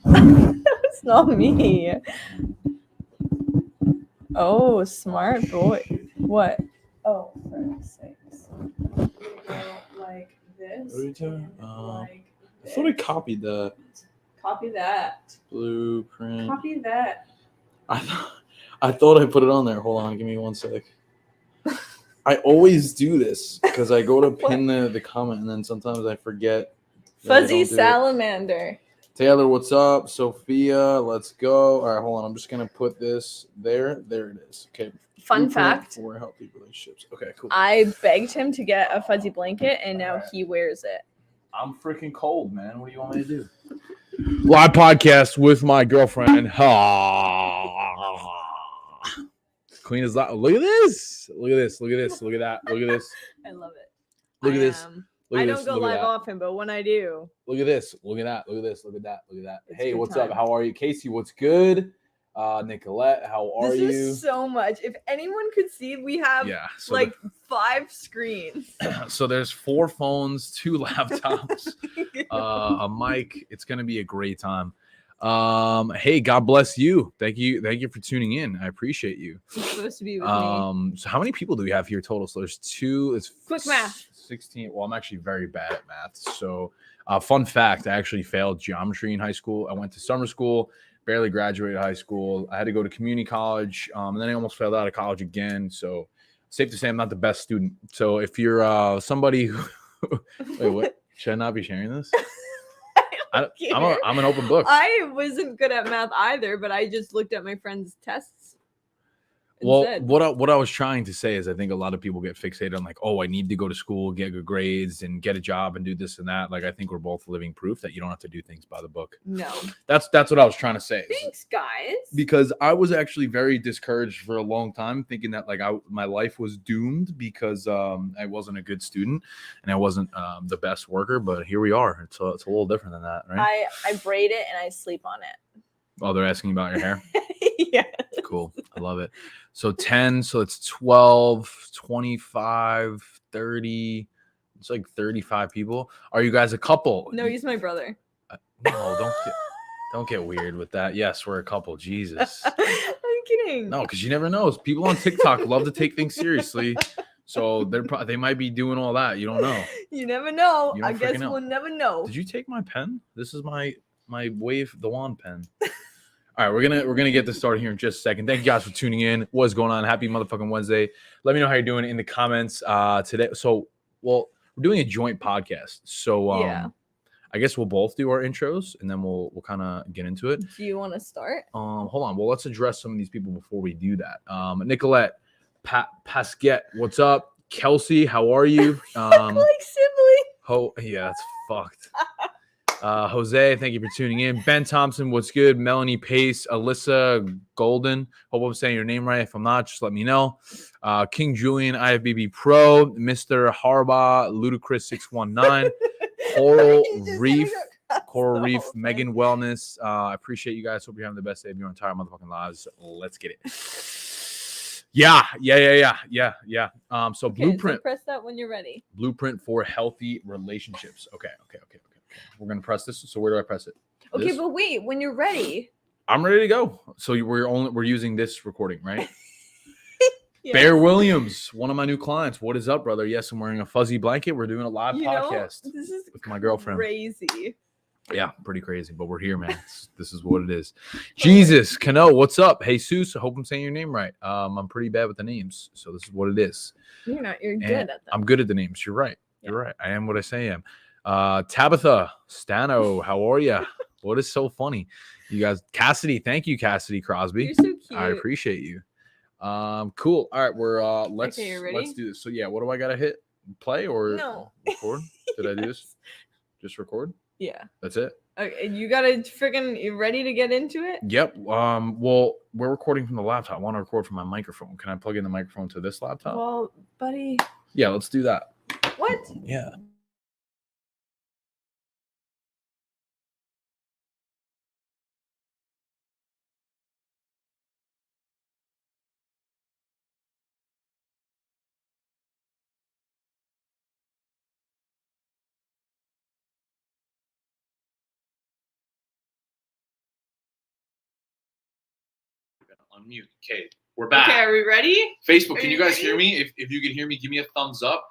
It's not me. Oh, smart boy. What? Oh, for sakes. Like this. What are you doing? Like I thought I copied that. Copy that. Blueprint. Copy that. I thought I put it on there. Hold on, give me 1 sec. I always do this because I go to pin the comment and then sometimes I forget. Fuzzy salamander. Taylor, what's up? Sophia, let's go. All right, hold on. I'm just gonna put this there. There it is. Okay. Fun fact for healthy relationships. Okay, cool. I begged him to get a fuzzy blanket and now he wears it. I'm freaking cold, man. What do you want me to do? Live podcast with my girlfriend. Queen is loud. Look at this. Look at this. Look at this. Look at that. Look at this. I love it. Look at this. I don't go live often, but when I do. Look at this. Look at that. Look at this. Look at that. Look at that. Hey, what's time. up? How are you? Casey, what's good? Nicolette, how are you? This is so much. If anyone could see, we have like 5 screens. So there's 4 phones, 2 laptops, a mic. It's gonna be a great time. Hey, God bless you. Thank you for tuning in. I appreciate you. It's supposed to be with me. So how many people do we have here total? So there's 2. It's quick math. 16. Well, I'm actually very bad at math. So fun fact, I actually failed geometry in high school. I went to summer school, barely graduated high school. I had to go to community college, and then I almost failed out of college again. So safe to say I'm not the best student. So if you're somebody who wait, what? Should I not be sharing this? I'm an open book. I wasn't good at math either, but I just looked at my friends' tests. Well, what I was trying to say is I think a lot of people get fixated on like, oh, I need to go to school, get good grades, and get a job and do this and that. Like, I think we're both living proof that you don't have to do things by the book. No. That's what I was trying to say. Thanks, guys. Because I was actually very discouraged for a long time, thinking that like my life was doomed because I wasn't a good student and I wasn't the best worker. But here we are. It's a little different than that, right? I braid it and I sleep on it. Oh, they're asking about your hair? Yeah. Cool. I love it. So 10, so it's 12, 25, 30. It's like 35 people. Are you guys a couple? No, he's my brother. No, don't get weird with that. Yes, we're a couple. Jesus. I'm kidding. No, because you never know. People on TikTok love to take things seriously. So they might be doing all that. You don't know. You never know. I guess we'll never know. Did you take my pen? This is my wave the wand pen. All right, we're gonna get this started here in just a second. Thank you guys for tuning in. What's going on? Happy motherfucking Wednesday. Let me know how you're doing in the comments today. So, we're doing a joint podcast. So, I guess we'll both do our intros and then we'll kind of get into it. Do you want to start? Hold on. Well, let's address some of these people before we do that. Nicolette, Pasquette, what's up? Kelsey, how are you? Like sibling. Yeah, that's fucked. Jose, thank you for tuning in. Ben Thompson, what's good? Melanie Pace, Alyssa Golden. Hope I'm saying your name right. If I'm not, just let me know. King Julian, IFBB Pro, Mr. Harbaugh, Ludacris 619, Coral Reef, Megan Wellness. I appreciate you guys. Hope you're having the best day of your entire motherfucking lives. Let's get it. Yeah. So Blueprint. So press that when you're ready. Blueprint for healthy relationships. Okay. We're gonna press this. So where do I press it? Okay, this? But wait, when you're ready. I'm ready to go. So we're using this recording, right? Yeah. Bear Williams, one of my new clients. What is up, brother? Yes, I'm wearing a fuzzy blanket. We're doing a live podcast with my girlfriend. Crazy. Yeah, pretty crazy, but we're here, man. This is what it is. Jesus, Cano, what's up? Hey, Jesus, I hope I'm saying your name right. I'm pretty bad with the names, so this is what it is. You're not. You're good at them. I'm good at the names. You're right. Yeah. You're right. I am what I say I am. Tabitha Stano, how are you? What is so funny? You guys, Cassidy, thank you, Cassidy Crosby. You're so cute. I appreciate you. Cool. All right, we're let's do this. So yeah, what do I gotta hit? Play or record? Did I do this? Just record? Yeah. That's it. Okay, you gotta you ready to get into it? Yep. Well, we're recording from the laptop. I want to record from my microphone. Can I plug in the microphone to this laptop? Well, buddy. Yeah, let's do that. What? Yeah. unmute. Okay, we're back. Okay, are we ready? Facebook, can you guys hear me? If you can hear me, give me a thumbs up.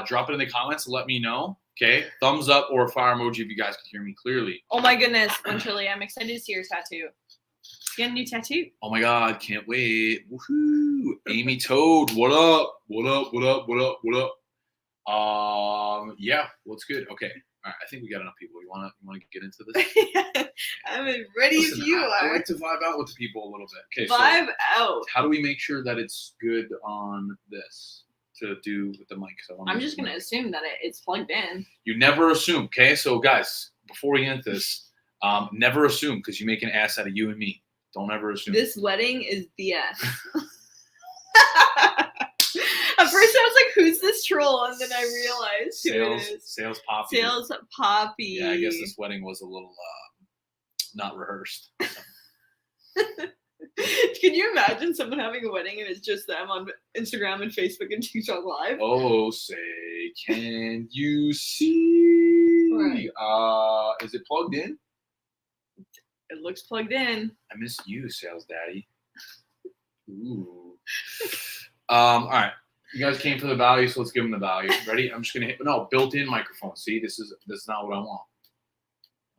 Drop it in the comments and let me know. Okay, thumbs up or a fire emoji if you guys can hear me clearly. Oh my goodness, Winterly, I'm excited to see your tattoo. You got a new tattoo? Oh my God, can't wait. Woohoo. Amy Toad, what up? What up? What up? What up? What up? Yeah, what's good? Okay. All right, I think we got enough people. You wanna get into this? I'm ready if you are. I like to vibe out with the people a little bit. Okay, vibe out. How do we make sure that it's good on this to do with the mic? I'm just gonna assume that it's plugged in. You never assume, okay? So guys, before we get into this, never assume because you make an ass out of you and me. Don't ever assume. This wedding is BS. At first I was like, who's this troll? And then I realized who it is. Sales Poppy. Sales Poppy. Yeah, I guess this wedding was a little not rehearsed. Can you imagine someone having a wedding and it's just them on Instagram and Facebook and TikTok Live? Oh, say, can you see? Right. Is it plugged in? It looks plugged in. I miss you, Sales Daddy. Ooh. All right. You guys came for the value, so let's give them the value. Ready? I'm just gonna hit built-in microphone. See, this is not what I want.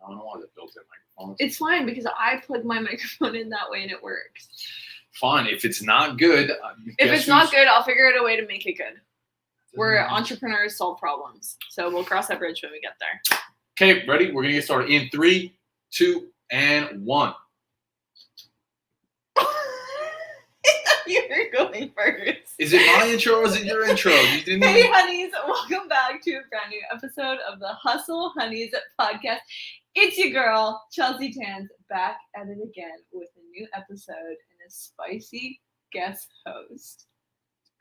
I don't want the built-in microphone. It's fine because I plug my microphone in that way and it works. Fine. If it's not good, if it's not good, I'll figure out a way to make it good. We're entrepreneurs, solve problems. So we'll cross that bridge when we get there. Okay, ready? We're gonna get started in 3, 2, and 1. You were going first. Is it my intro or is it your intro? You didn't Hey, honeys, welcome back to a brand new episode of the Hustle Honeys podcast. It's your girl, Chelsea Tans, back at it again with a new episode and a spicy guest host.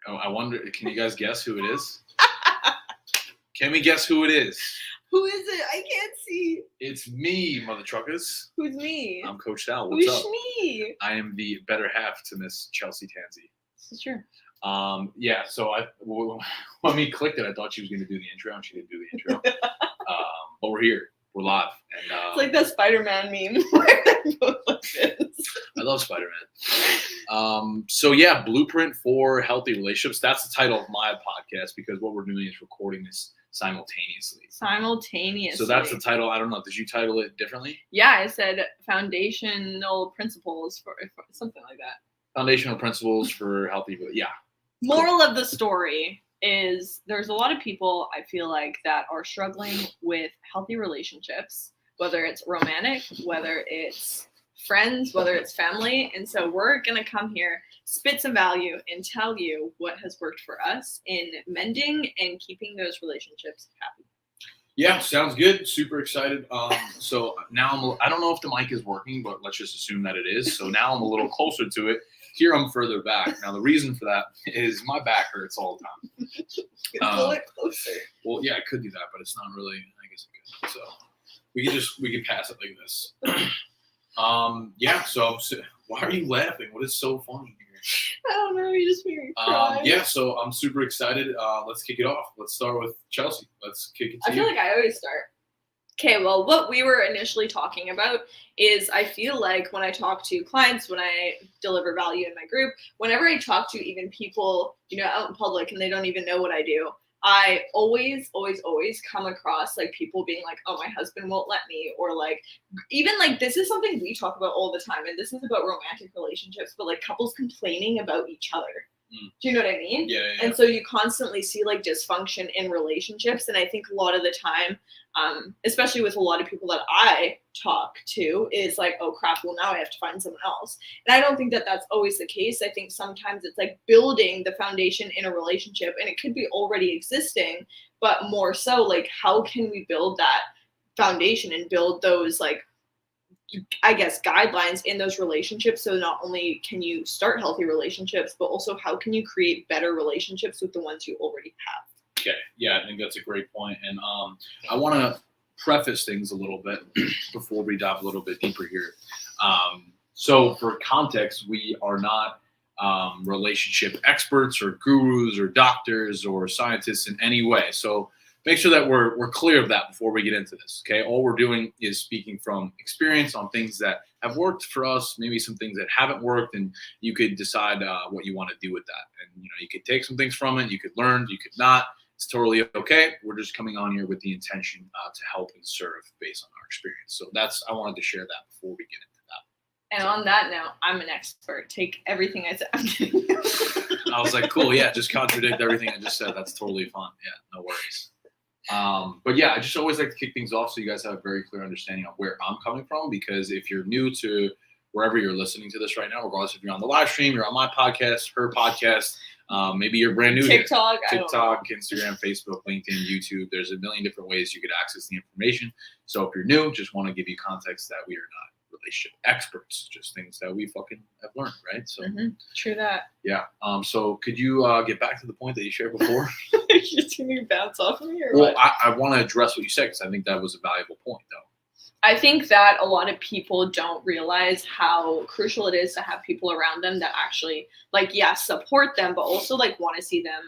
Oh, I wonder, can you guys guess who it is? Can we guess who it is? Who is it? I can't see. It's me, mother truckers. Who's me? I'm Coach Sal. What's up? Who's me? I am the better half to Miss Chelsea Tansey. This is true. Yeah, so when we clicked it, I thought she was going to do the intro, and she didn't do the intro. But we're here. We're live. And, it's like that Spider-Man meme where they're both like this. I love Spider-Man. So yeah, Blueprint for Healthy Relationships. That's the title of my podcast because what we're doing is recording this simultaneously. So that's the title. I don't know. Did you title it differently? Yeah, I said foundational principles for something like that. Foundational principles for healthy. Yeah. Moral of the story is there's a lot of people I feel like that are struggling with healthy relationships, whether it's romantic, whether it's friends, whether it's family. And so we're going to come here, spit some value, and tell you what has worked for us in mending and keeping those relationships happy. Yeah, sounds good. Super excited. So now I don't know if the mic is working, but let's just assume that it is. So now I'm a little closer to it. Here I'm further back. Now the reason for that is my back hurts all the time. Pull it closer. Well, yeah, I could do that, but it's not really. I guess I could. So we can pass it like this. Yeah. So why are you laughing? What is so funny here? I don't know. You just made me cry. Yeah. So I'm super excited. Let's kick it off. Let's start with Chelsea. Let's kick it to you. I feel like I always start. Okay, well, what we were initially talking about is I feel like when I talk to clients, when I deliver value in my group, whenever I talk to even people, out in public and they don't even know what I do, I always come across like people being like, oh, my husband won't let me, or like, even like this is something we talk about all the time, and this is about romantic relationships, but like couples complaining about each other. Do you know what I mean? Yeah. And so you constantly see like dysfunction in relationships. And I think a lot of the time, especially with a lot of people that I talk to, is like, oh crap, well now I have to find someone else. And I don't think that that's always the case. I think sometimes it's like building the foundation in a relationship, and it could be already existing, but more so like how can we build that foundation and build those like, I guess, guidelines in those relationships. So not only can you start healthy relationships, but also how can you create better relationships with the ones you already have? Okay. Yeah, I think that's a great point. And I want to preface things a little bit before we dive a little bit deeper here. So for context, we are not relationship experts or gurus or doctors or scientists in any way. So make sure that we're clear of that before we get into this. Okay, all we're doing is speaking from experience on things that have worked for us, maybe some things that haven't worked, and you could decide what you want to do with that. And you could take some things from it, you could learn, you could not. It's totally okay. We're just coming on here with the intention to help and serve based on our experience. So I wanted to share that before we get into that. And on that note, I'm an expert. Take everything I said. I'm kidding. I was like, cool, yeah, just contradict everything I just said. That's totally fine. Yeah, no worries. But yeah, I just always like to kick things off so you guys have a very clear understanding of where I'm coming from, because if you're new to wherever you're listening to this right now, regardless if you're on the live stream, you're on my podcast, her podcast, maybe you're brand new TikTok, here. TikTok, Instagram, Facebook, LinkedIn, YouTube. There's a million different ways you could access the information. So if you're new, just want to give you context that we are not relationship experts, just things that we fucking have learned, right? So true that. Yeah. So could you get back to the point that you shared before? You're going to bounce off of me or well, what? I want to address what you said because I think that was a valuable point, though. I think that a lot of people don't realize how crucial it is to have people around them that actually, support them, but also, want to see them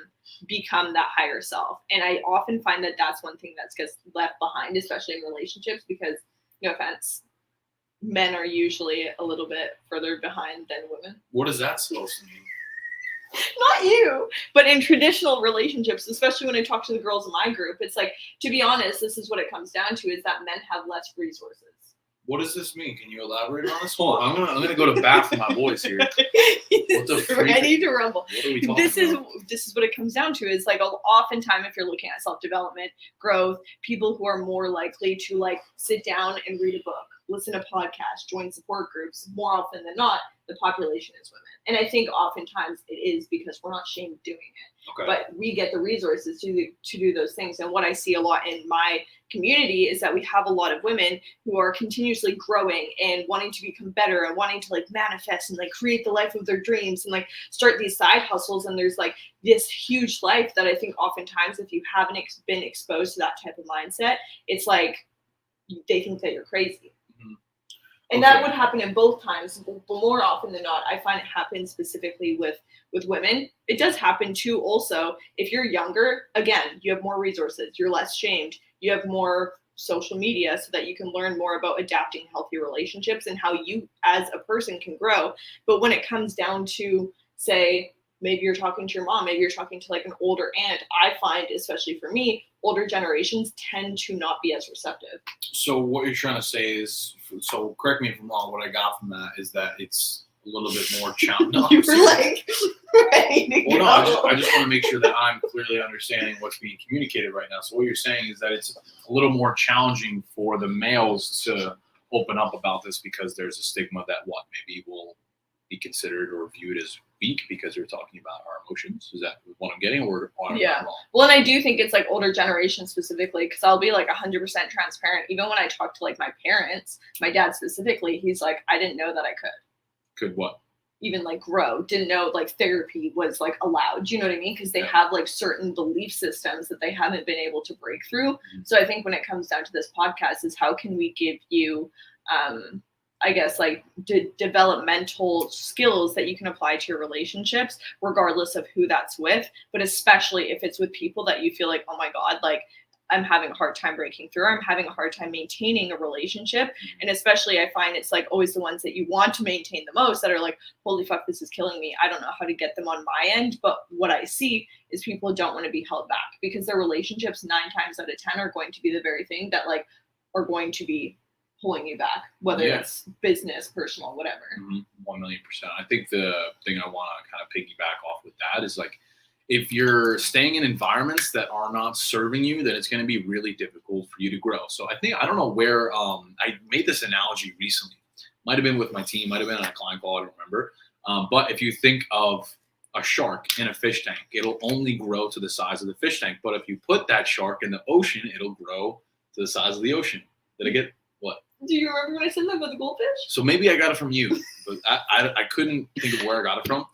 become that higher self. And I often find that that's one thing that gets left behind, especially in relationships, because, no offense, men are usually a little bit further behind than women. What is that supposed to mean? Not you, but in traditional relationships, especially when I talk to the girls in my group, it's like, to be honest, this is what it comes down to, is that men have less resources. What does this mean? Can you elaborate on this? Hold on, I'm gonna go to bat for my boys here. What the freak? I need to rumble. What are we talking about? This is what it comes down to, is oftentimes if you're looking at self-development, growth, people who are more likely to sit down and read a book, listen to podcasts, join support groups, more often than not, the population is women. And I think oftentimes it is because we're not ashamed of doing it. Okay. But we get the resources to do those things. And what I see a lot in my community is that we have a lot of women who are continuously growing and wanting to become better and wanting to manifest and create the life of their dreams and start these side hustles. And there's this huge life that I think oftentimes if you haven't been exposed to that type of mindset, it's they think that you're crazy. And that would happen in both times, but more often than not, I find it happens specifically with women. It does happen too also. If you're younger, again, you have more resources, you're less shamed, you have more social media so that you can learn more about adapting healthy relationships and how you as a person can grow. But when it comes down to, say, maybe you're talking to your mom, maybe you're talking to an older aunt, I find, especially for me, older generations tend to not be as receptive. So what you're trying to say is, so correct me if I'm wrong, what I got from that is that it's a little bit more challenging. No, you were ready to go. No, I just want to make sure that I'm clearly understanding what's being communicated right now. So what you're saying is that it's a little more challenging for the males to open up about this because there's a stigma that maybe will be considered or viewed as weak because you're talking about our emotions. Is that what I'm getting, or yeah? Well, and I do think it's older generation specifically, because I'll be 100% transparent. Even when I talk to my parents, my dad specifically, he's I didn't know that I could. Could what? Even grow. Didn't know therapy was allowed. Do you know what I mean? Because they have certain belief systems that they haven't been able to break through. Mm-hmm. So I think when it comes down to this podcast is how can we give you I guess developmental skills that you can apply to your relationships, regardless of who that's with, but especially if it's with people that you feel oh my God, I'm having a hard time breaking through. I'm having a hard time maintaining a relationship. And especially I find it's always the ones that you want to maintain the most that are holy fuck, this is killing me. I don't know how to get them on my end. But what I see is people don't want to be held back because their relationships 9 times out of 10 are going to be the very thing that are going to be pulling you back, whether it's business, personal, whatever. 1,000,000%. I think the thing I want to kind of piggyback off with that is if you're staying in environments that are not serving you, then it's going to be really difficult for you to grow. So I don't know where I made this analogy recently. Might have been with my team, might have been on a client call, I don't remember. But if you think of a shark in a fish tank, it'll only grow to the size of the fish tank. But if you put that shark in the ocean, it'll grow to the size of the ocean. Did I get what? Do you remember when I said that about the goldfish? So maybe I got it from you, but I couldn't think of where I got it from.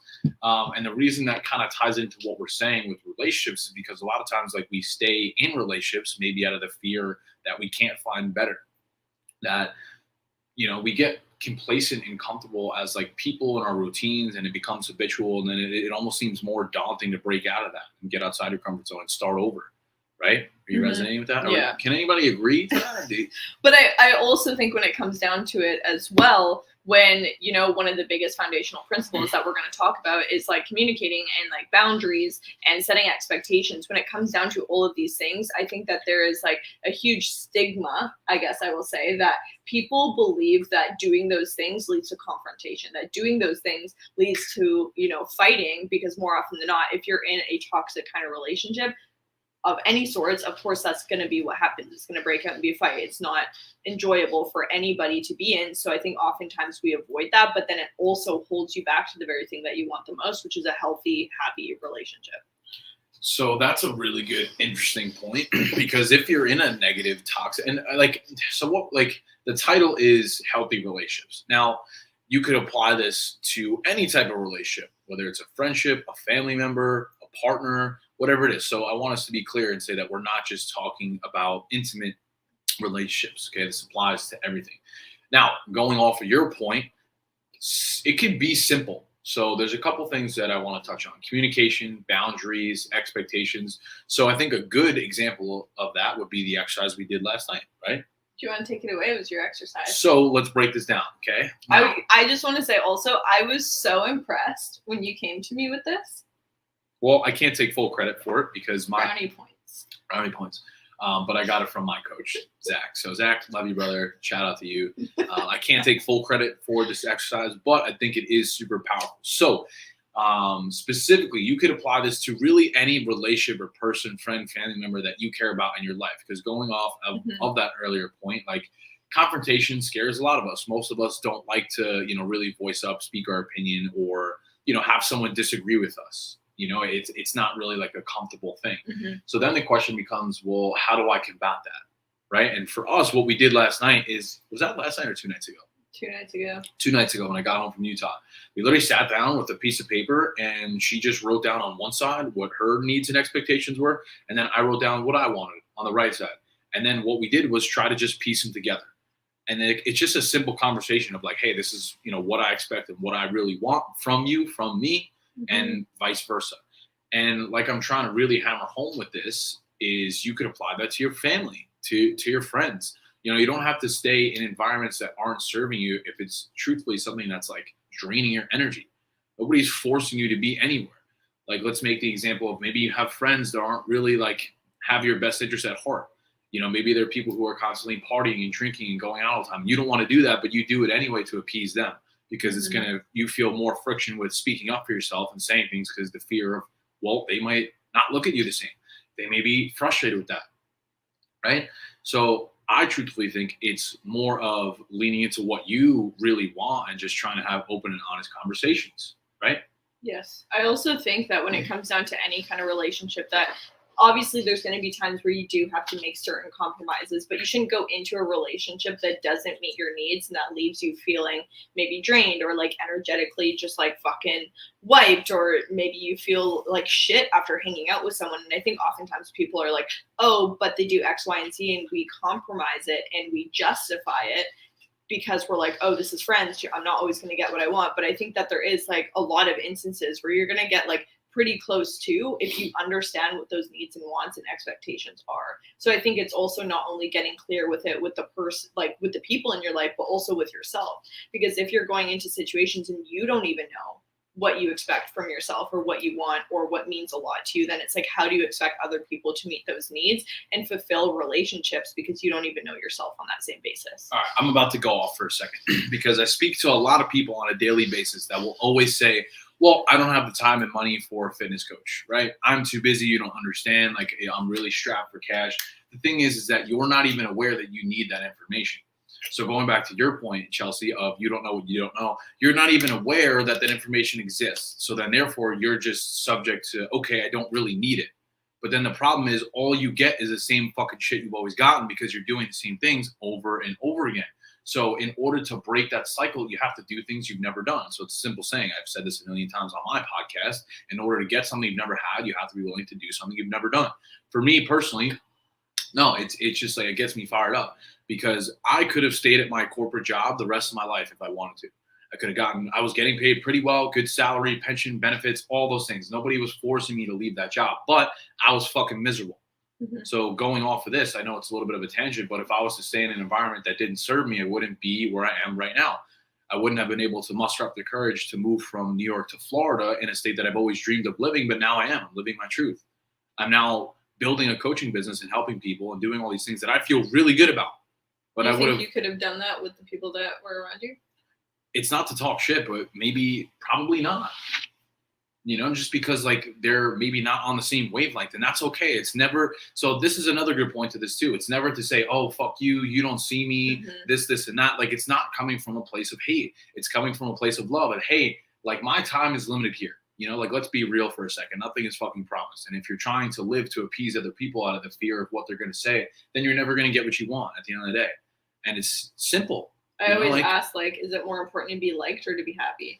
And the reason that kind of ties into what we're saying with relationships is because a lot of times we stay in relationships maybe out of the fear that we can't find better, that we get complacent and comfortable as people in our routines, and it becomes habitual, and then it almost seems more daunting to break out of that and get outside your comfort zone and start over. right? Are you Mhm. resonating with that? Yeah. Can anybody agree to that? But I also think when it comes down to it as well, when, you know, one of the biggest foundational principles that we're going to talk about is like communicating and like boundaries and setting expectations. When it comes down to all of these things, I think that there is like a huge stigma, I guess I will say, that people believe that doing those things leads to confrontation, that doing those things leads to, you know, fighting, because more often than not, if you're in a toxic kind of relationship of any sorts, of course, that's going to be what happens. It's going to break out and be a fight. It's not enjoyable for anybody to be in. So I think oftentimes we avoid that, but then it also holds you back to the very thing that you want the most, which is a healthy, happy relationship. So that's a really good, interesting point, because if you're in a negative, toxic, and the title is healthy relationships. Now, you could apply this to any type of relationship, whether it's a friendship, a family member, a partner, whatever it is. So I want us to be clear and say that we're not just talking about intimate relationships. Okay, this applies to everything. Now, going off of your point, it can be simple. So there's a couple things that I want to touch on: communication, boundaries, expectations. So I think a good example of that would be the exercise we did last night, right? Do you want to take it away? It was your exercise. So let's break this down, okay? Now, I just want to say also, I was so impressed when you came to me with this. well, I can't take full credit for it because my Brownie points. but I got it from my coach, Zach. So Zach, love you, brother. Shout out to you. I can't take full credit for this exercise, but I think it is super powerful. So specifically, you could apply this to really any relationship or person, friend, family member that you care about in your life. Because going off of that earlier point, like, confrontation scares a lot of us. Most of us don't like to, you know, really voice up, speak our opinion, or, you know, have someone disagree with us. You know, it's not really like a comfortable thing. So then the question becomes, well, how do I combat that? Right. And for us, what we did last night was that last night or 2 nights ago? 2 nights ago. 2 nights ago when I got home from Utah. We literally sat down with a piece of paper and she just wrote down on one side what her needs and expectations were. And then I wrote down what I wanted on the right side. And then what we did was try to just piece them together. And then it's just a simple conversation of like, hey, this is, you know, what I expect and what I really want from you, from me, and vice versa. And like I'm trying to really hammer home with this is you could apply that to your family, to your friends. You know, you don't have to stay in environments that aren't serving you if it's truthfully something that's like draining your energy. Nobody's forcing you to be anywhere. Like, let's make the example of maybe you have friends that aren't really like have your best interest at heart. You know, maybe there are people who are constantly partying and drinking and going out all the time. You don't want to do that, but you do it anyway to appease them because it's you feel more friction with speaking up for yourself and saying things because the fear of, well, they might not look at you the same. They may be frustrated with that, right? So I truthfully think it's more of leaning into what you really want and just trying to have open and honest conversations, right? Yes. I also think that when it comes down to any kind of relationship, that obviously there's going to be times where you do have to make certain compromises, but you shouldn't go into a relationship that doesn't meet your needs and that leaves you feeling maybe drained or like energetically just like fucking wiped, or maybe you feel like shit after hanging out with someone. And I think oftentimes people are like, oh, but they do X, Y, and Z, and we compromise it and we justify it because we're like, oh, this is friends. I'm not always going to get what I want. But I think that there is like a lot of instances where you're going to get like pretty close to if you understand what those needs and wants and expectations are. So I think it's also not only getting clear with it with the person, like with the people in your life, but also with yourself. Because if you're going into situations and you don't even know what you expect from yourself or what you want or what means a lot to you, then it's like, how do you expect other people to meet those needs and fulfill relationships because you don't even know yourself on that same basis? All right, I'm about to go off for a second because I speak to a lot of people on a daily basis that will always say, well, I don't have the time and money for a fitness coach, right? I'm too busy. You don't understand. Like, I'm really strapped for cash. The thing is that you're not even aware that you need that information. So going back to your point, Chelsea, of you don't know what you don't know, you're not even aware that that information exists. So then therefore you're just subject to, okay, I don't really need it. But then the problem is all you get is the same fucking shit you've always gotten because you're doing the same things over and over again. So in order to break that cycle, you have to do things you've never done. So it's a simple saying. I've said this a million times on my podcast. In order to get something you've never had, you have to be willing to do something you've never done. For me personally, no, it's just like it gets me fired up because I could have stayed at my corporate job the rest of my life if I wanted to. I was getting paid pretty well, good salary, pension, benefits, all those things. Nobody was forcing me to leave that job, but I was fucking miserable. Mhm. So going off of this, I know it's a little bit of a tangent, but if I was to stay in an environment that didn't serve me, I wouldn't be where I am right now. I wouldn't have been able to muster up the courage to move from New York to Florida in a state that I've always dreamed of living, but now I am. I'm living my truth. I'm now building a coaching business and helping people and doing all these things that I feel really good about. But Do you I would think have, you could have done that with the people that were around you? it's not to talk shit, but maybe, probably not. Just because like they're maybe not on the same wavelength, and that's okay. It's never, so this is another good point to this too. It's never to say, oh, fuck you, you don't see me, Mhm. this, and that. Like, it's not coming from a place of hate. It's coming from a place of love. And hey, like, my time is limited here. Like, let's be real for a second. Nothing is fucking promised. And if you're trying to live to appease other people out of the fear of what they're going to say, then you're never going to get what you want at the end of the day. And it's simple. I always like, ask, like, is it more important to be liked or to be happy?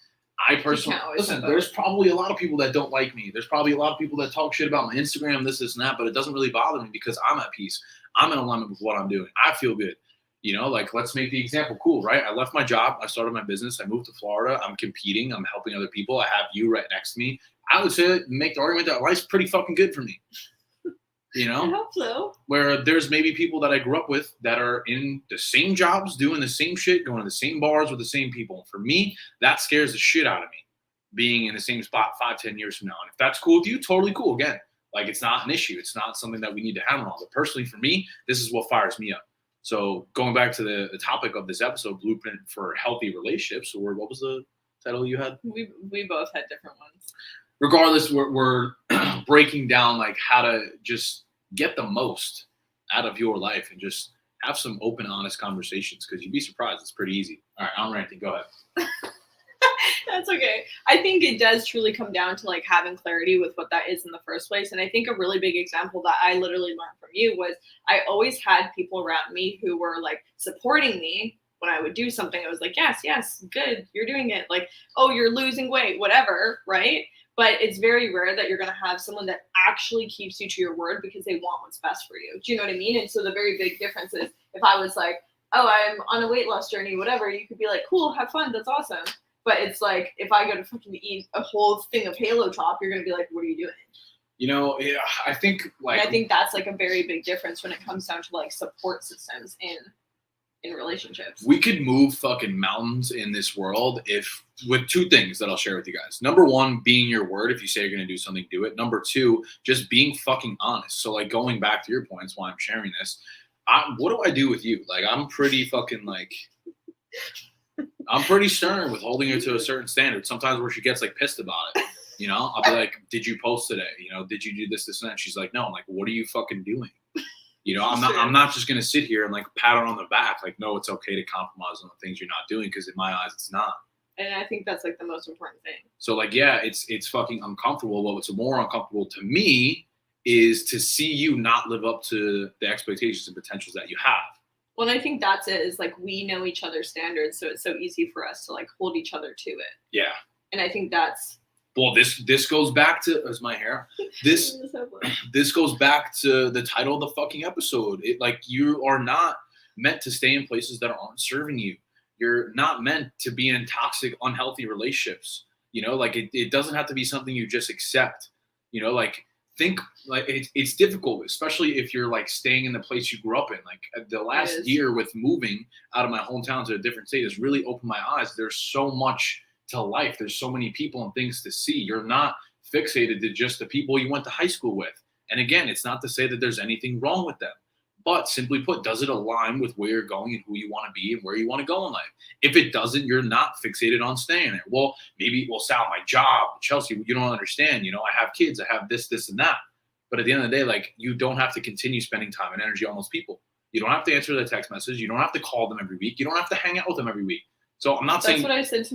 I personally, always listen, have both. there's probably a lot of people that don't like me. There's probably a lot of people that talk shit about my Instagram, this, and that, but it doesn't really bother me because I'm at peace. I'm in alignment with what I'm doing. I feel good. Like, let's make the example cool, right? I left my job. I started my business. I moved to Florida. I'm competing. I'm helping other people. I have you right next to me. I would say, make the argument that life's pretty fucking good for me. I hope so. Where there's maybe people that I grew up with that are in the same jobs, doing the same shit, going to the same bars with the same people. For me, that scares the shit out of me, being in the same spot 5-10 years from now. And if that's cool with you, totally cool. Again, like, it's not an issue. It's not something that we need to hammer on. But personally, for me, this is what fires me up. So going back to the topic of this episode, Blueprint for Healthy Relationships, or what was the title you had? We both had different ones. Regardless, we're breaking down like how to just get the most out of your life and just have some open, honest conversations, because you'd be surprised. It's pretty easy. All right, I'm ranting. Go ahead. That's okay. I think it does truly come down to like having clarity with what that is in the first place. And I think a really big example that I literally learned from you was I always had people around me who were like supporting me when I would do something. I was like, yes, good, you're doing it. Like, oh, you're losing weight, whatever, right? But it's very rare that you're going to have someone that actually keeps you to your word because they want what's best for you. Do you know what I mean? And so the very big difference is if I was like, oh, I'm on a weight loss journey, whatever, you could be like, cool, have fun, that's awesome. But it's like, if I go to fucking eat a whole thing of Halo Top, you're going to be like, what are you doing? Yeah, I think like, And I think that's like a very big difference when it comes down to like support systems in relationships. we could move fucking mountains in this world if with two things that I'll share with you guys. Number one, being your word. If you say you're going to do something, do it. Number two, just being fucking honest. So like, going back to your points, why I'm sharing this, what do I do with you? Like, I'm pretty fucking like, I'm pretty stern with holding her to a certain standard. Sometimes where she gets like pissed about it, I'll be like, did you post today? Did you do this, and that? She's like, no. I'm like, what are you fucking doing? I'm not just going to sit here and like pat her on the back. Like, no, it's okay to compromise on the things you're not doing, because in my eyes, it's not. And I think that's like the most important thing. So like, yeah, it's fucking uncomfortable. But what's more uncomfortable to me is to see you not live up to the expectations and potentials that you have. Well, and I think that's it, is like, we know each other's standards. So it's so easy for us to like hold each other to it. Yeah. And I think that's. Well, this goes back to, is my hair. This goes back to the title of the fucking episode. Like, you are not meant to stay in places that aren't serving you. You're not meant to be in toxic, unhealthy relationships. Like, it doesn't have to be something you just accept. Like, think like it's difficult, especially if you're like staying in the place you grew up in. Like, the last year with moving out of my hometown to a different state has really opened my eyes. There's so much to life. There's so many people and things to see. You're not fixated to just the people you went to high school with. And again, it's not to say that there's anything wrong with them, but simply put, does it align with where you're going and who you want to be and where you want to go in life? If it doesn't, you're not fixated on staying there. Well, maybe, Sal, my job, Chelsea, you don't understand. I have kids, I have this, and that. But at the end of the day, like, you don't have to continue spending time and energy on those people. You don't have to answer their text message. You don't have to call them every week. You don't have to hang out with them every week. So I'm not saying. That's what I said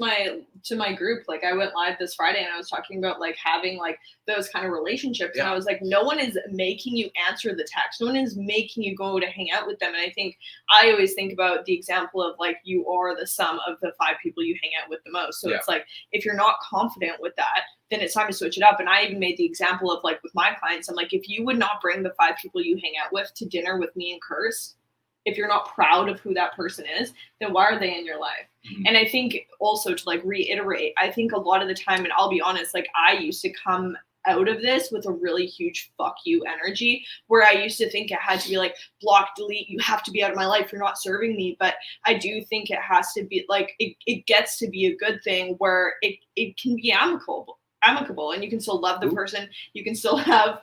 to my group. Like, I went live this Friday and I was talking about like having like those kind of relationships. Yeah. And I was like, no one is making you answer the text. No one is making you go to hang out with them. And I think I always think about the example of like, you are the sum of the 5 people you hang out with the most. So It's like, if you're not confident with that, then it's time to switch it up. And I even made the example of like with my clients, I'm like, if you would not bring the 5 people you hang out with to dinner with me and Curse, if you're not proud of who that person is, then why are they in your life? Mm-hmm. And I think also, to like reiterate, I think a lot of the time, and I'll be honest, like, I used to come out of this with a really huge fuck you energy, where I used to think it had to be like block, delete, you have to be out of my life, you're not serving me. But I do think it has to be like, it gets to be a good thing where it can be amicable, and you can still love the person, you can still have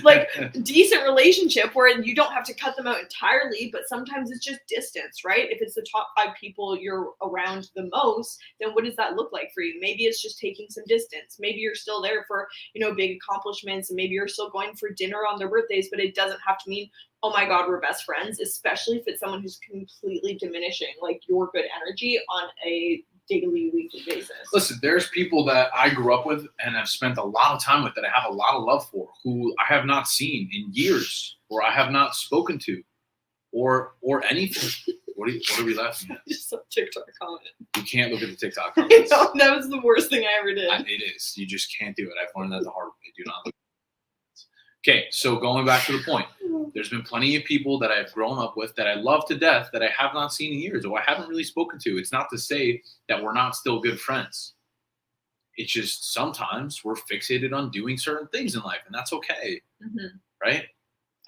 like decent relationship where you don't have to cut them out entirely, but sometimes it's just distance, right? If it's the top 5 people you're around the most, then what does that look like for you? Maybe it's just taking some distance. Maybe you're still there for, big accomplishments, and maybe you're still going for dinner on their birthdays, but it doesn't have to mean, oh my God, we're best friends, especially if it's someone who's completely diminishing like your good energy on a daily, weekly basis. Listen, there's people that I grew up with and have spent a lot of time with that I have a lot of love for, who I have not seen in years, or I have not spoken to, or anything. What are we laughing at? Just a TikTok comment. You can't look at the TikTok comments. No, that was the worst thing I ever did. It is. You just can't do it. I've learned that the hard way. Do not look. Okay, so going back to the point, there's been plenty of people that I've grown up with that I love to death that I have not seen in years, or I haven't really spoken to. It's not to say that we're not still good friends. It's just sometimes we're fixated on doing certain things in life, and that's okay, right?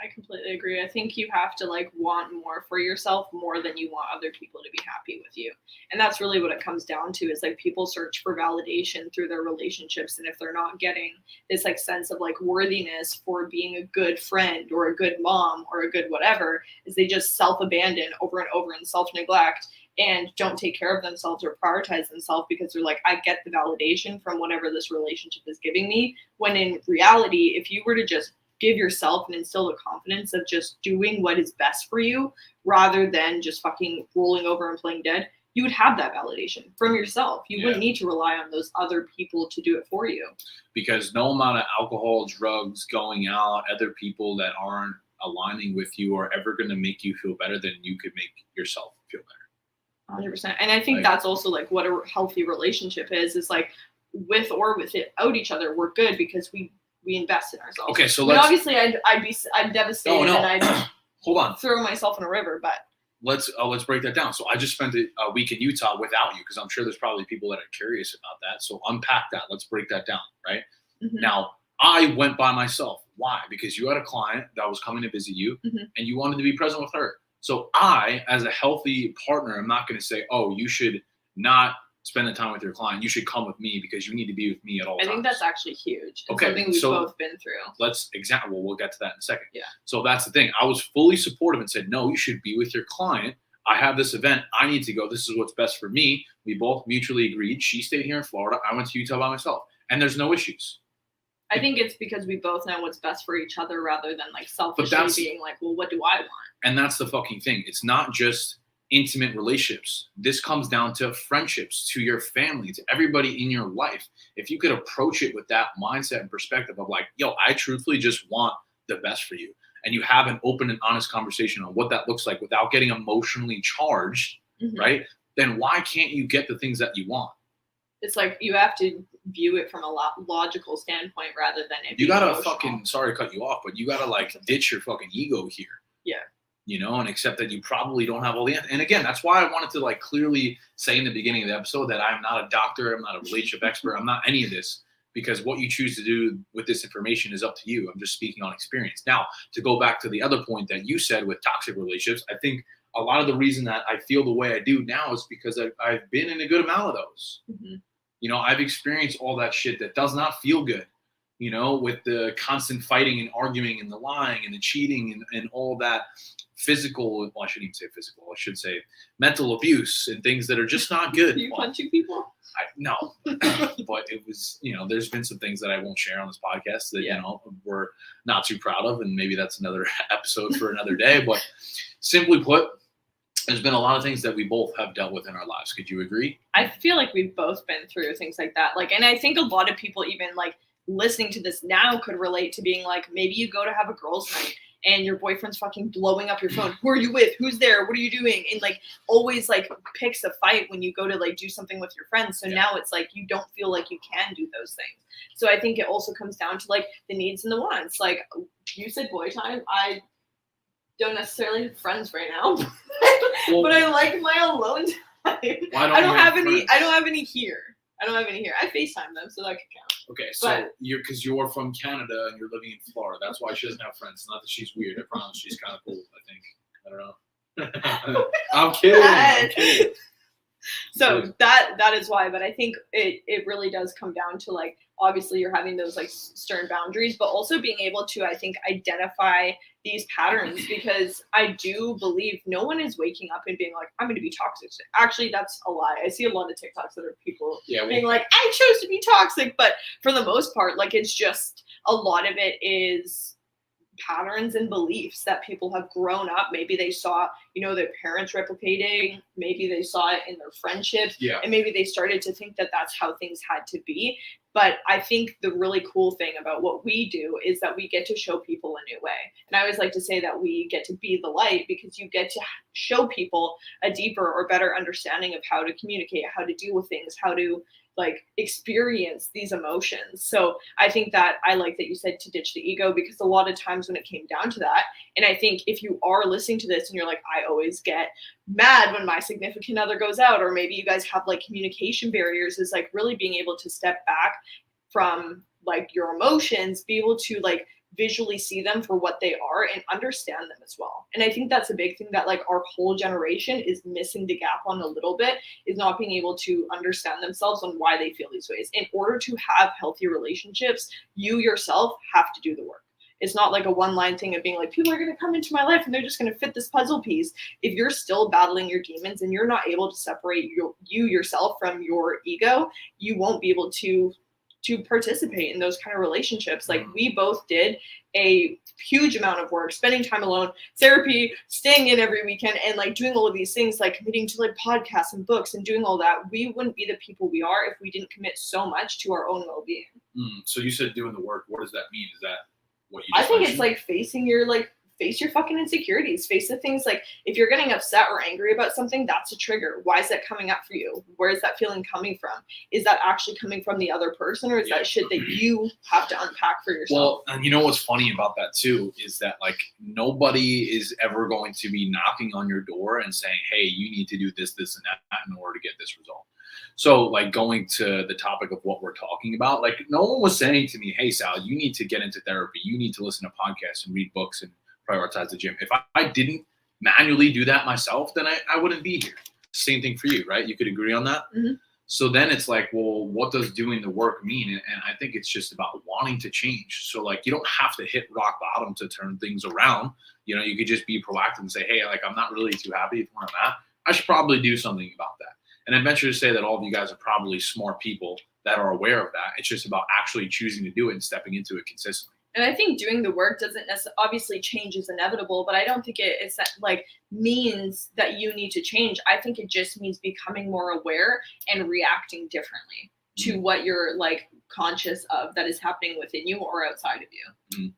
I completely agree. I think you have to like want more for yourself more than you want other people to be happy with you. And that's really what it comes down to, is like people search for validation through their relationships. And if they're not getting this like sense of like worthiness for being a good friend or a good mom or a good whatever, is they just self-abandon over and over and self-neglect and don't take care of themselves or prioritize themselves because they're like, I get the validation from whatever this relationship is giving me. When in reality, if you were to just give yourself and instill the confidence of just doing what is best for you rather than just fucking rolling over and playing dead, you would have that validation from yourself. You wouldn't need to rely on those other people to do it for you. Because no amount of alcohol, drugs, going out, other people that aren't aligning with you are ever going to make you feel better than you could make yourself feel better. 100%. And I think that's also like what a healthy relationship is like with or without each other, we're good because we invest in ourselves. Okay, so obviously I'd devastated and I'd hold on, throw myself in a river, but let's break that down. So I just spent a week in Utah without you, because I'm sure there's probably people that are curious about that. So unpack that. Let's break that down, right? Now, I went by myself. Why? Because you had a client that was coming to visit you and you wanted to be present with her. So I, as a healthy partner, I'm not going to say, oh, you should not spend the time with your client. You should come with me because you need to be with me at all times. I think that's actually huge. It's okay, something we've both been through. We'll get to that in a second. Yeah. So that's the thing. I was fully supportive and said, no, you should be with your client. I have this event. I need to go. This is what's best for me. We both mutually agreed. She stayed here in Florida. I went to Utah by myself. And there's no issues. I think it's because we both know what's best for each other rather than like selfishly being like, well, what do I want? And that's the fucking thing. It's not just intimate relationships. This comes down to friendships, to your family, to everybody in your life. If you could approach it with that mindset and perspective of like, yo, I truthfully just want the best for you. And you have an open and honest conversation on what that looks like without getting emotionally charged, right? Then why can't you get the things that you want? It's like you have to view it from a logical standpoint rather than it. You gotta emotional. fucking, sorry to cut you off, but you gotta like ditch your fucking ego here. Yeah. And accept that you probably don't have all the answers. And again, that's why I wanted to like clearly say in the beginning of the episode that I'm not a doctor, I'm not a relationship expert, I'm not any of this, because what you choose to do with this information is up to you. I'm just speaking on experience. Now, to go back to the other point that you said with toxic relationships, I think a lot of the reason that I feel the way I do now is because I've been in a good amount of those. I've experienced all that shit that does not feel good. With the constant fighting and arguing and the lying and the cheating and all that physical, well, I shouldn't even say physical, I should say mental abuse and things that are just not good. Are you punching people? No, but it was, there's been some things that I won't share on this podcast that, we're not too proud of. And maybe that's another episode for another day. But simply put, there's been a lot of things that we both have dealt with in our lives. Could you agree? I feel like we've both been through things like that. And I think a lot of people even like listening to this now could relate to being like, maybe you go to have a girls' night and your boyfriend's fucking blowing up your phone. Who are you with? Who's there? What are you doing? And like always like picks a fight when you go to like do something with your friends. So now it's like you don't feel like you can do those things. So I think it also comes down to like the needs and the wants. Like you said boy time. I don't necessarily have friends right now. But I like my alone time. I don't have any here. I FaceTime them, so that could count. Okay, so But- you're from Canada and you're living in Florida. That's why she doesn't have friends. Not that she's weird. I promise she's kind of cool. I think. I don't know. I'm kidding. I'm kidding. So that is why, but I think it really does come down to like, obviously you're having those like stern boundaries, but also being able to, I think, identify these patterns, because I do believe no one is waking up and being like, I'm going to be toxic. Actually, that's a lie. I see a lot of TikToks that are people being like, I chose to be toxic, but for the most part, like, it's just a lot of it is patterns and beliefs that people have grown up. Maybe they saw, their parents replicating, maybe they saw it in their friendships, and maybe they started to think that that's how things had to be. But I think the really cool thing about what we do is that we get to show people a new way. And I always like to say that we get to be the light, because you get to show people a deeper or better understanding of how to communicate, how to deal with things, how to like experience these emotions. So I think that I like that you said to ditch the ego, because a lot of times when it came down to that, and I think if you are listening to this and you're like, I always get mad when my significant other goes out, or maybe you guys have like communication barriers, is like really being able to step back from like your emotions, be able to like visually see them for what they are and understand them as well. And I think that's a big thing that like our whole generation is missing the gap on a little bit, is not being able to understand themselves on why they feel these ways. In order to have healthy relationships, you yourself have to do the work. It's not like a one-line thing of being like, people are going to come into my life and they're just going to fit this puzzle piece. If you're still battling your demons and you're not able to separate you yourself from your ego, you won't be able to participate in those kind of relationships. Like, we both did a huge amount of work, spending time alone, therapy, staying in every weekend, and like doing all of these things, like committing to like podcasts and books and doing all that. We wouldn't be the people we are if we didn't commit so much to our own well-being. So you said doing the work. What does that mean? Is that what you I just think mentioned? it's like face your fucking insecurities, face the things. Like, if you're getting upset or angry about something, that's a trigger. Why is that coming up for you? Where is that feeling coming from? Is that actually coming from the other person, or is that shit that you have to unpack for yourself? Well, and you know what's funny about that too is that like nobody is ever going to be knocking on your door and saying, hey, you need to do this, this, and that in order to get this result. So like, going to the topic of what we're talking about, like, no one was saying to me, hey, Sal, you need to get into therapy. You need to listen to podcasts and read books and prioritize the gym. If I didn't manually do that myself, then I wouldn't be here. Same thing for you, right? You could agree on that? Mm-hmm. So then it's like, well, what does doing the work mean? And I think it's just about wanting to change. So like, you don't have to hit rock bottom to turn things around. You could just be proactive and say, hey, like, I'm not really too happy with where I'm at. I should probably do something about that. And I venture to say that all of you guys are probably smart people that are aware of that. It's just about actually choosing to do it and stepping into it consistently. And I think doing the work doesn't necessarily, obviously change is inevitable, but I don't think it's that like means that you need to change. I think it just means becoming more aware and reacting differently to what you're like conscious of that is happening within you or outside of you.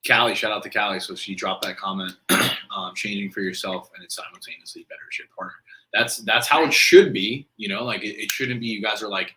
Callie, shout out to Callie. So she dropped that comment, changing for yourself and it's simultaneously better as your partner. That's how it should be, like it shouldn't be. You guys are like,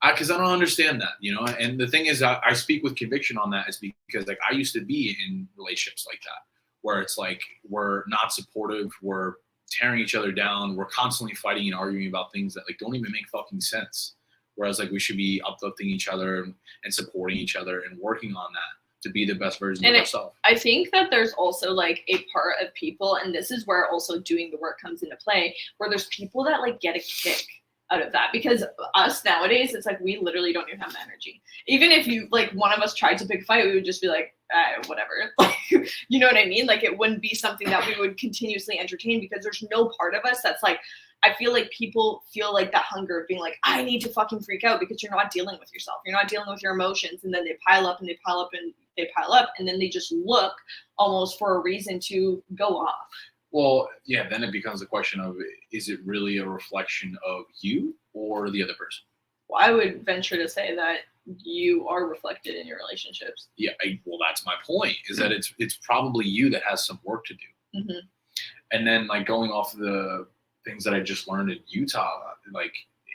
because I don't understand that, and the thing is, I speak with conviction on that is because like I used to be in relationships like that, where it's like, we're not supportive, we're tearing each other down, we're constantly fighting and arguing about things that like don't even make fucking sense. Whereas like we should be uplifting each other and supporting each other and working on that to be the best version of ourselves. I think that there's also like a part of people, and this is where also doing the work comes into play, where there's people that like get a kick out of that, because us nowadays, it's like we literally don't even have the energy. Even if you like one of us tried to pick a fight, we would just be like, whatever. Like, you know what I mean? Like, it wouldn't be something that we would continuously entertain, because there's no part of us that's like, I feel like people feel like that hunger of being like, I need to fucking freak out, because you're not dealing with yourself. You're not dealing with your emotions. And then they pile up and they pile up and they pile up. And then they just look almost for a reason to go off. Well, yeah, then it becomes a question of, is it really a reflection of you or the other person? Well, I would venture to say that you are reflected in your relationships. Yeah, well, that's my point, is that it's probably you that has some work to do. Mm-hmm. And then like going off of the things that I just learned in Utah, like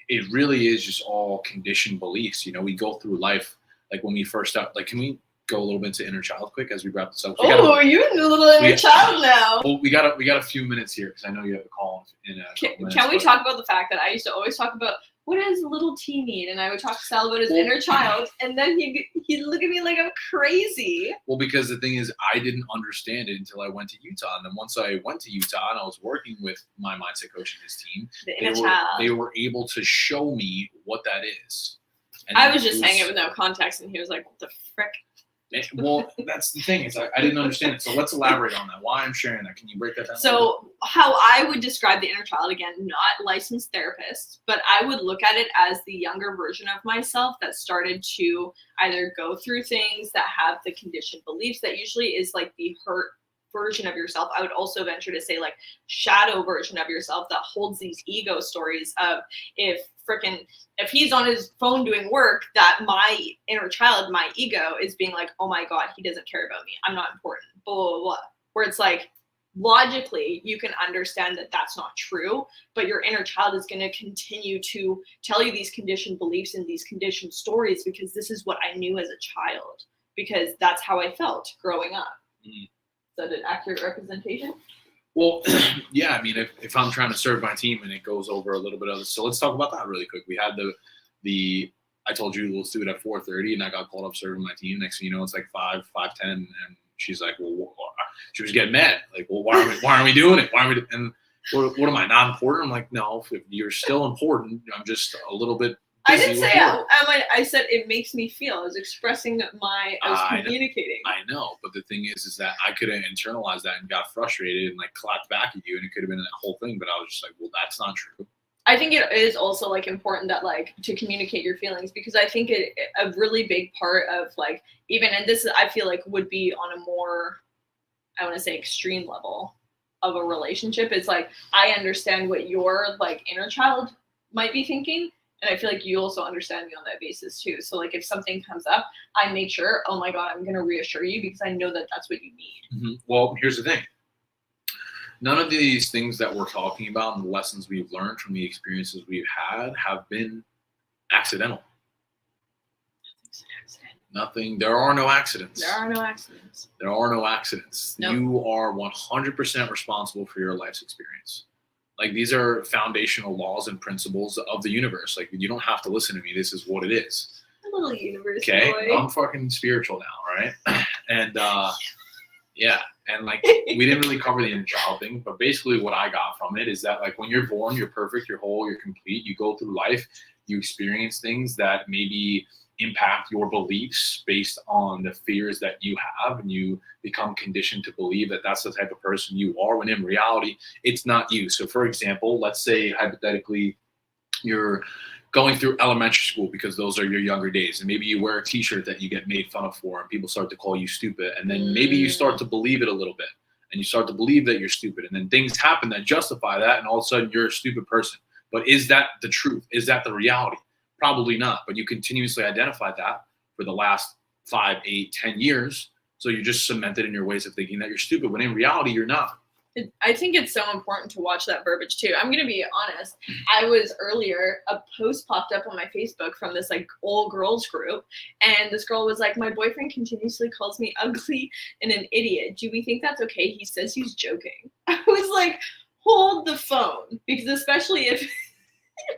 it really is just all conditioned beliefs. We go through life, like when we first start, like, can we go a little bit to inner child quick as we wrap this up? Oh, you're a little inner child now. Well, we got a few minutes here because I know you have a call in a couple minutes. Can we talk about the fact that I used to always talk about what does little T need? And I would talk to Sal about his inner child, and then he'd look at me like I'm crazy. Well, because the thing is, I didn't understand it until I went to Utah. And then once I went to Utah and I was working with my mindset coach and his team, The inner child. they were able to show me what that is. And I was just saying it with no context, and he was like, what the frick? Well, that's the thing. Is I didn't understand it. So let's elaborate on that. Why I'm sharing that. Can you break that down? So how I would describe the inner child, again, not licensed therapist, but I would look at it as the younger version of myself that started to either go through things that have the conditioned beliefs that usually is like the hurt version of yourself. I would also venture to say like shadow version of yourself that holds these ego stories of if he's on his phone doing work, that my inner child, my ego is being like, oh my God, he doesn't care about me. I'm not important, blah, blah, blah. Where it's like, logically, you can understand that that's not true, but your inner child is going to continue to tell you these conditioned beliefs and these conditioned stories because this is what I knew as a child, because that's how I felt growing up. Mm. Is that an accurate representation? Well, yeah, I mean, if I'm trying to serve my team and it goes over a little bit of this, so let's talk about that really quick. We had the I told you let's do it at 4:30, and I got called up serving my team. Next thing you know, it's like 5:10, and she's like, well, she was getting mad, like, well, why aren't we doing it? Why are we? And what am I, not important? I'm like, no, if you're still important, I'm just a little bit. I didn't say I said it makes me feel. I was expressing I was communicating. I know, but the thing is that I could have internalized that and got frustrated and like clapped back at you, and it could have been that whole thing. But I was just like, well, that's not true. I think it is also like important that like to communicate your feelings, because I think a really big part of like even, and this I feel like would be on a more, I want to say extreme level of a relationship, is like I understand what your like inner child might be thinking. And I feel like you also understand me on that basis too. So like if something comes up, I make sure, oh my God, I'm going to reassure you because I know that that's what you need. Mm-hmm. Well, here's the thing. None of these things that we're talking about and the lessons we've learned from the experiences we've had have been accidental. Nothing. There are no accidents. There are no accidents. There are no accidents. Nope. You are 100% responsible for your life's experience. Like, these are foundational laws and principles of the universe. Like, you don't have to listen to me. This is what it is. A little universe Okay? boy. I'm fucking spiritual now, right? And, yeah. And, like, we didn't really cover the inner child thing, but basically what I got from it is that, like, when you're born, you're perfect, you're whole, you're complete. You go through life, you experience things that maybe impact your beliefs based on the fears that you have, and you become conditioned to believe that that's the type of person you are, when in reality it's not you. So for example, let's say hypothetically you're going through elementary school, because those are your younger days, and maybe you wear a t-shirt that you get made fun of for and people start to call you stupid, and then maybe you start to believe it a little bit, and you start to believe that you're stupid, and then things happen that justify that, and all of a sudden you're a stupid person. But is that the truth? Is that the reality? Probably not, but you continuously identified that for the last 5, 8, 10 years. So you're just cemented in your ways of thinking that you're stupid, when in reality, you're not. I think it's so important to watch that verbiage too. I'm going to be honest. I was earlier, a post popped up on my Facebook from this like old girls group. And this girl was like, my boyfriend continuously calls me ugly and an idiot. Do we think that's okay? He says he's joking. I was like, hold the phone, because especially if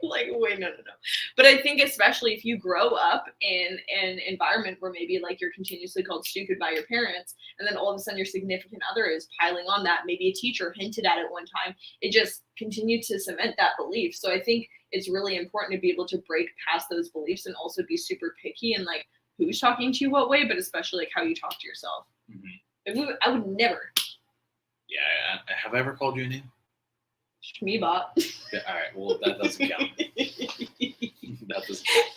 like, wait, no. But I think especially if you grow up in an environment where maybe like you're continuously called stupid by your parents, and then all of a sudden your significant other is piling on that, maybe a teacher hinted at it one time, it just continued to cement that belief. So I think it's really important to be able to break past those beliefs and also be super picky and like who's talking to you what way, but especially like how you talk to yourself. Mm-hmm. I would never. Yeah, have I ever called you a name? Schmeebot. Yeah, all right, well, that doesn't count. That doesn't count.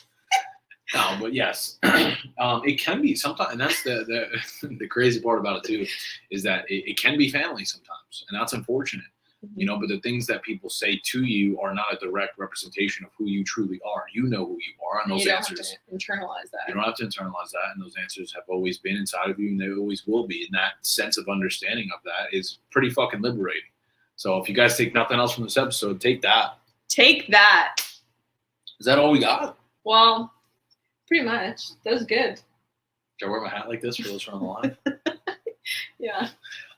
No, but yes, it can be sometimes, and that's the crazy part about it too, is that it can be family sometimes, and that's unfortunate. Mm-hmm. You know, but the things that people say to you are not a direct representation of who you truly are. You know who you are, and those answers. Have to internalize that. You don't have to internalize that, and those answers have always been inside of you, and they always will be. And that sense of understanding of that is pretty fucking liberating. So if you guys take nothing else from this episode, take that. Take that. Is that all we got? Well, pretty much. That was good. Should I wear my hat like this for those on the line? Yeah.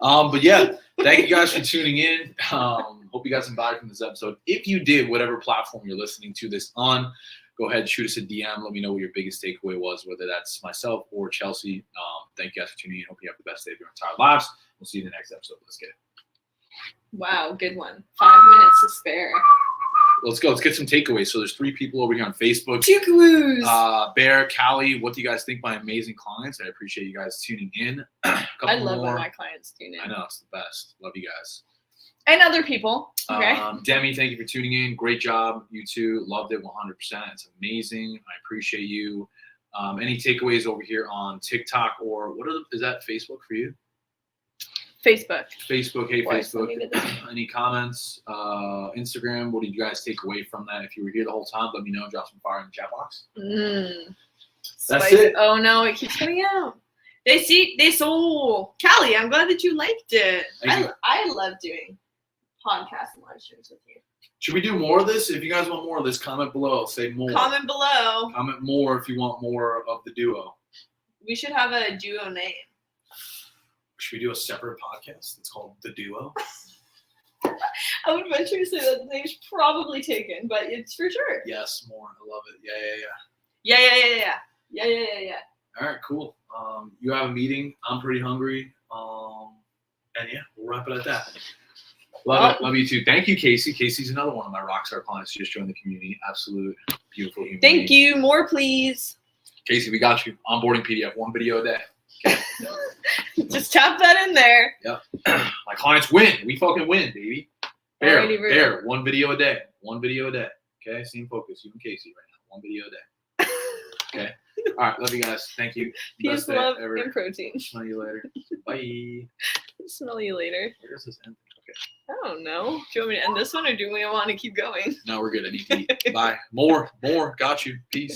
But yeah, thank you guys for tuning in. Hope you got some value from this episode. If you did, whatever platform you're listening to this on, go ahead, shoot us a DM. Let me know what your biggest takeaway was, whether that's myself or Chelsea. Thank you guys for tuning in. Hope you have the best day of your entire lives. We'll see you in the next episode. Let's get it. Wow, good one. 5 minutes to spare. Let's go. Let's get some takeaways. So there's 3 people over here on Facebook. Choo-coo-woos. Bear, Callie, what do you guys think? My amazing clients. I appreciate you guys tuning in. I love when my clients tune in. I know, it's the best. Love you guys. And other people. Okay. Demi, thank you for tuning in. Great job. You too. Loved it 100%. It's amazing. I appreciate you. Any takeaways over here on TikTok or is that Facebook for you? Facebook. Facebook. Hey, Boy, Facebook. Any comments? Instagram. What did you guys take away from that? If you were here the whole time, let me know. Drop some fire in the chat box. That's Spicy. it. Oh no, it keeps coming out. They saw. Callie, I'm glad that you liked it. Thank you. I love doing podcasts and live streams with you. Should we do more of this? If you guys want more of this, comment below. Say more. Comment below. Comment more if you want more of the duo. We should have a duo name. Should we do a separate podcast? It's called The Duo. I would venture to say that the name's probably taken, but it's for sure. Yes, more. I love it. Yeah. Yeah. All right, cool. You have a meeting. I'm pretty hungry. And yeah, we'll wrap it at that. Love it. Love you too. Thank you, Casey. Casey's another one of my rockstar clients who just joined the community. Absolute beautiful human being. Thank you. More, please. Casey, we got you. Onboarding PDF, 1 video a day. Okay. Just tap that in there. Yep. My clients win. We fucking win, baby. Bear, 1 video a day. 1 video a day. Okay, same focus. You and Casey right now. 1 video a day. Okay. All right. Love you guys. Thank you. Peace, Best day love, ever. and protein. Smell you later. Bye. Smell you later. Where does this end? Okay. I don't know. Do you want me to end this one or do we want to keep going? No, we're good. I need to eat. Bye. More. Got you. Peace.